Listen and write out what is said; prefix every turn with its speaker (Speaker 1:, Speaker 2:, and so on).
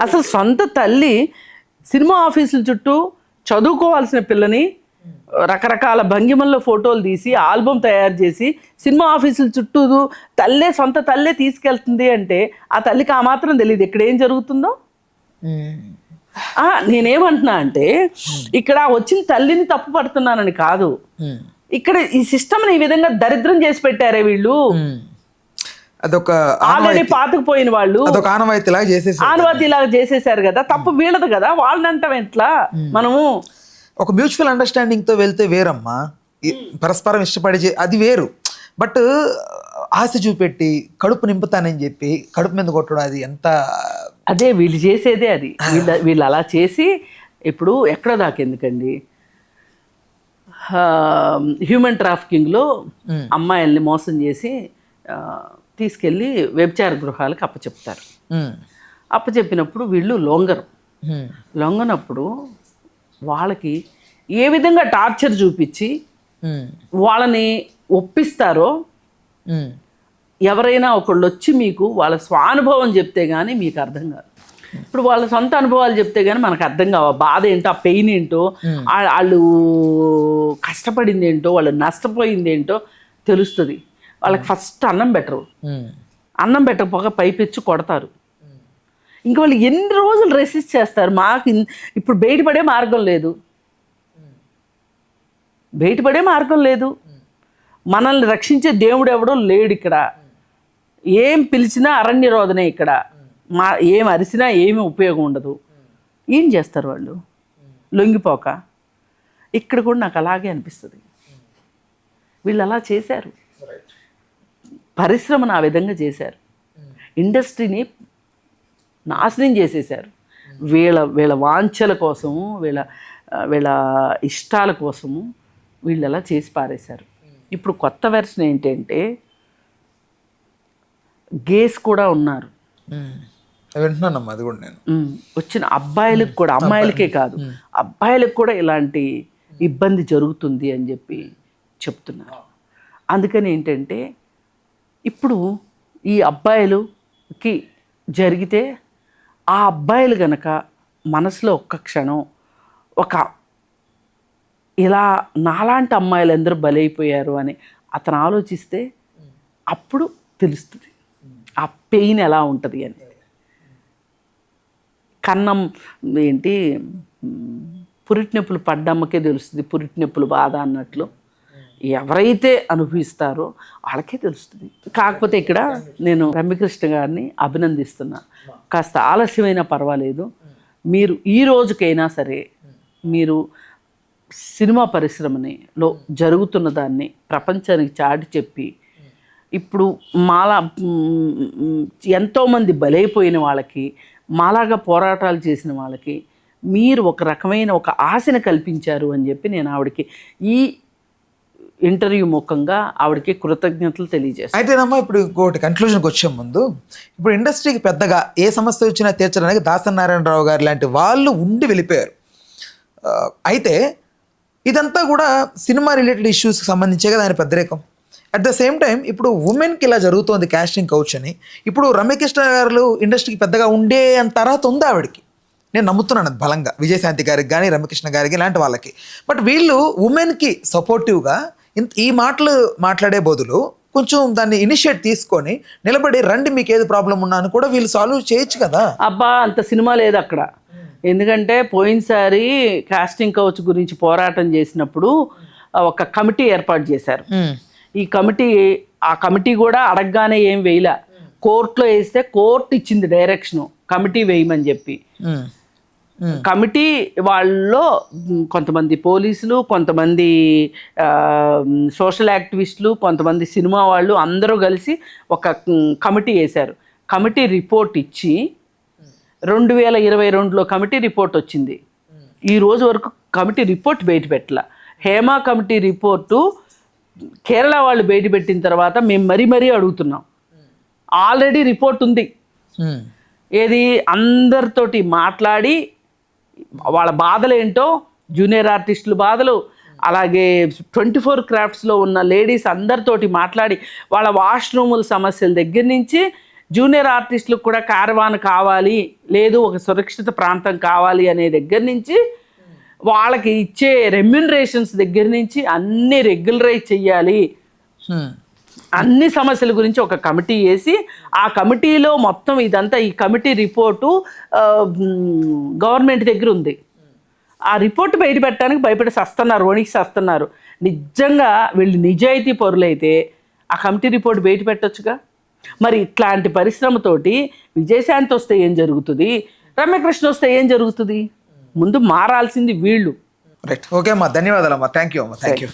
Speaker 1: అసలు సొంత తల్లి సినిమా ఆఫీసుల చుట్టూ చదువుకోవాల్సిన పిల్లని రకరకాల భంగిమల్లో ఫోటోలు తీసి ఆల్బమ్ తయారు చేసి సినిమా ఆఫీసుల చుట్టూ సొంత తల్లే తీసుకెళ్తుంది అంటే ఆ తల్లికి ఆ మాత్రం తెలియదు ఇక్కడ ఏం జరుగుతుందో. నేనేమంటున్నా అంటే ఇక్కడ వచ్చిన తల్లిని తప్పు పడుతున్నానని కాదు, ఇక్కడ ఈ సిస్టమ్ని ఈ విధంగా దరిద్రం చేసి పెట్టారే వీళ్ళు.
Speaker 2: అదొక
Speaker 1: ఆల్రెడీ పాతుకుపోయిన వాళ్ళు
Speaker 2: ఆనవాయితీలాగా
Speaker 1: చేసేసారు కదా, తప్పు వీళ్ళదు కదా, వాళ్ళనంటాం ఎట్లా. మనము
Speaker 2: ఒక మ్యూచువల్ అండర్స్టాండింగ్ తో వెళ్తే వేరమ్మా, పరస్పరం ఇష్టపడి అది వేరు. బట్ ఆశ చూపెట్టి కడుపు నింపుతానని చెప్పి కడుపు మీద కొట్టడం అది ఎంత,
Speaker 1: అదే వీళ్ళు చేసేదే అది. వీళ్ళు అలా చేసి ఇప్పుడు ఎక్కడ దాకా ఎందుకండి, హ్యూమన్ ట్రాఫికింగ్లో అమ్మాయిల్ని మోసం చేసి తీసుకెళ్ళి వ్యభిచార గృహాలకు అప్పచెప్తారు. అప్పచెప్పినప్పుడు వీళ్ళు లొంగనప్పుడు వాళ్ళకి ఏ విధంగా టార్చర్ చూపించి వాళ్ళని ఒప్పిస్తారో, ఎవరైనా ఒకళ్ళు వచ్చి మీకు వాళ్ళ స్వానుభవం చెప్తే కానీ మీకు అర్థం కాదు. ఇప్పుడు వాళ్ళ సొంత అనుభవాలు చెప్తే కానీ మనకు అర్థం కావు. ఆ బాధ ఏంటో, ఆ పెయిన్ ఏంటో, వాళ్ళు కష్టపడింది ఏంటో, వాళ్ళు నష్టపోయింది ఏంటో తెలుస్తుంది. వాళ్ళకి ఫస్ట్ అన్నం పెట్టకపోక పైపెచ్చి కొడతారు. ఇంకా వాళ్ళు ఎన్ని రోజులు రెసిస్ట్ చేస్తారు? మాకు ఇప్పుడు బయటపడే మార్గం లేదు. మనల్ని రక్షించే దేవుడు ఎవడో లేడు ఇక్కడ. ఏం పిలిచినా అరణ్య రోదనే ఇక్కడ. ఏం అరిసినా ఏమీ ఉపయోగం ఉండదు. ఏం చేస్తారు వాళ్ళు లొంగిపోక? ఇక్కడ కూడా నాకు అలాగే అనిపిస్తుంది. వీళ్ళు అలా చేశారు, పరిశ్రమను ఆ విధంగా చేశారు, ఇండస్ట్రీని నాశనం చేసేశారు. వీళ్ళ వాంఛల కోసము, వీళ్ళ ఇష్టాల కోసము వీళ్ళు అలా చేసి పారేశారు. ఇప్పుడు కొత్త వెర్షన్ ఏంటంటే గేస్ కూడా ఉన్నారు.
Speaker 2: వింటున్నానమ్మా, అది కూడా నేను
Speaker 1: వచ్చిన అబ్బాయిలకు కూడా, అమ్మాయిలకే కాదు అబ్బాయిలకు కూడా ఇలాంటి ఇబ్బంది జరుగుతుంది అని చెప్పి చెప్తున్నారు. అందుకని ఏంటంటే ఇప్పుడు ఈ అబ్బాయిలకి జరిగితే ఆ అబ్బాయిలు గనక మనసులో ఒక్క క్షణం ఇలా నాలాంటి అమ్మాయిలు అందరూ బలైపోయారు అని అతను ఆలోచిస్తే అప్పుడు తెలుస్తుంది ఆ పెయిన్ ఎలా ఉంటుంది అని. కన్నం ఏంటి, పురిటి నొప్పులు పడ్డమ్మకే తెలుస్తుంది పురిటి నొప్పులు బాధ అన్నట్లు ఎవరైతే అనుభవిస్తారో వాళ్ళకే తెలుస్తుంది. కాకపోతే ఇక్కడ నేను రమ్యకృష్ణ గారిని అభినందిస్తున్నా. కాస్త ఆలస్యమైనా పర్వాలేదు, మీరు ఈ రోజుకైనా సరే మీరు సినిమా పరిశ్రమలో జరుగుతున్న దాన్ని ప్రపంచానికి చాటి చెప్పి, ఇప్పుడు ఎంతోమంది బలైపోయిన వాళ్ళకి, మాలాగా పోరాటాలు చేసిన వాళ్ళకి మీరు ఒక రకమైన ఒక ఆశను కల్పించారు అని చెప్పి నేను ఆవిడకి ఈ ఇంటర్వ్యూ ముఖంగా ఆవిడకి కృతజ్ఞతలు తెలియజేస్తాను.
Speaker 2: అయితేనమ్మా, ఇప్పుడు ఇంకోటి కన్క్లూజన్కి వచ్చే ముందు, ఇప్పుడు ఇండస్ట్రీకి పెద్దగా ఏ సమస్య వచ్చినా తీర్చడానికి దాసరి నారాయణరావు గారు లాంటి వాళ్ళు ఉండి వెళ్ళిపోయారు. అయితే ఇదంతా కూడా సినిమా రిలేటెడ్ ఇష్యూస్కి సంబంధించే కదా ఆయన పెద్దరేకం. అట్ ద సేమ్ టైం ఇప్పుడు ఉమెన్కి ఇలా జరుగుతోంది కాస్టింగ్ కౌచ్ అని. ఇప్పుడు రమ్యకృష్ణ గారు ఇండస్ట్రీకి పెద్దగా ఉండే అంత అర్హత ఉంది ఆవిడకి, నేను నమ్ముతున్నాను బలంగా. విజయశాంతి గారికి కానీ రమ్యకృష్ణ గారికి ఇలాంటి వాళ్ళకి. బట్ వీళ్ళు ఉమెన్కి సపోర్టివ్గా ఈ మాటలు మాట్లాడే బదులు కొంచెం దాన్ని ఇనిషియేట్ తీసుకొని నిలబడి రండి మీకు ఏది ప్రాబ్లం ఉన్నా అని కూడా వీళ్ళు సాల్వ్ చేయొచ్చు కదా.
Speaker 1: అబ్బా, అంత సినిమా లేదు అక్కడ. ఎందుకంటే పోయినసారి కాస్టింగ్ కౌచ్ గురించి పోరాటం చేసినప్పుడు ఒక కమిటీ ఏర్పాటు చేశారు. ఈ కమిటీ కూడా అడగగానే ఏం వేయలే, కోర్టులో వేస్తే కోర్టు ఇచ్చింది డైరెక్షను కమిటీ వేయమని చెప్పి. కమిటీ వాళ్ళలో కొంతమంది పోలీసులు, కొంతమంది సోషల్ యాక్టివిస్టులు, కొంతమంది సినిమా వాళ్ళు అందరూ కలిసి ఒక కమిటీ వేశారు. కమిటీ రిపోర్ట్ ఇచ్చి 2022లో కమిటీ రిపోర్ట్ వచ్చింది. ఈ రోజు వరకు కమిటీ రిపోర్ట్ బయట పెట్టాల. హేమా కమిటీ రిపోర్టు కేరళ వాళ్ళు బయట పెట్టిన తర్వాత మేము మరీ అడుగుతున్నాం. ఆల్రెడీ రిపోర్ట్ ఉంది. ఏది అందరితోటి మాట్లాడి వాళ్ళ బాధలు ఏంటో, జూనియర్ ఆర్టిస్టుల బాధలు, అలాగే 24 క్రాఫ్ట్స్లో ఉన్న లేడీస్ అందరితోటి మాట్లాడి వాళ్ళ వాష్రూముల సమస్యల దగ్గర నుంచి జూనియర్ ఆర్టిస్టులకు కూడా కారవాన్ కావాలి, లేదు ఒక సురక్షిత ప్రాంతం కావాలి అనే దగ్గర నుంచి వాళ్ళకి ఇచ్చే రెమ్యునరేషన్స్ దగ్గర నుంచి అన్ని రెగ్యులరైజ్ చెయ్యాలి. అన్ని సమస్యల గురించి ఒక కమిటీ వేసి ఆ కమిటీలో మొత్తం ఇదంతా ఈ కమిటీ రిపోర్టు గవర్నమెంట్ దగ్గర ఉంది. ఆ రిపోర్ట్ బయట పెట్టడానికి భయపడి సస్తున్నారు, వణికి సస్తున్నారు. నిజంగా వీళ్ళు నిజాయితీ పరులైతే ఆ కమిటీ రిపోర్ట్ బయట పెట్టొచ్చుగా. మరి ఇట్లాంటి పరిశ్రమతోటి విజయశాంతి వస్తే ఏం జరుగుతుంది, రమ్యకృష్ణ వస్తే ఏం జరుగుతుంది? ముందు మారాల్సింది వీళ్ళు.
Speaker 2: రైట్, ఓకే అమ్మా, ధన్యవాదాలు అమ్మా, థ్యాంక్ యూ అమ్మా, థ్యాంక్ యూ.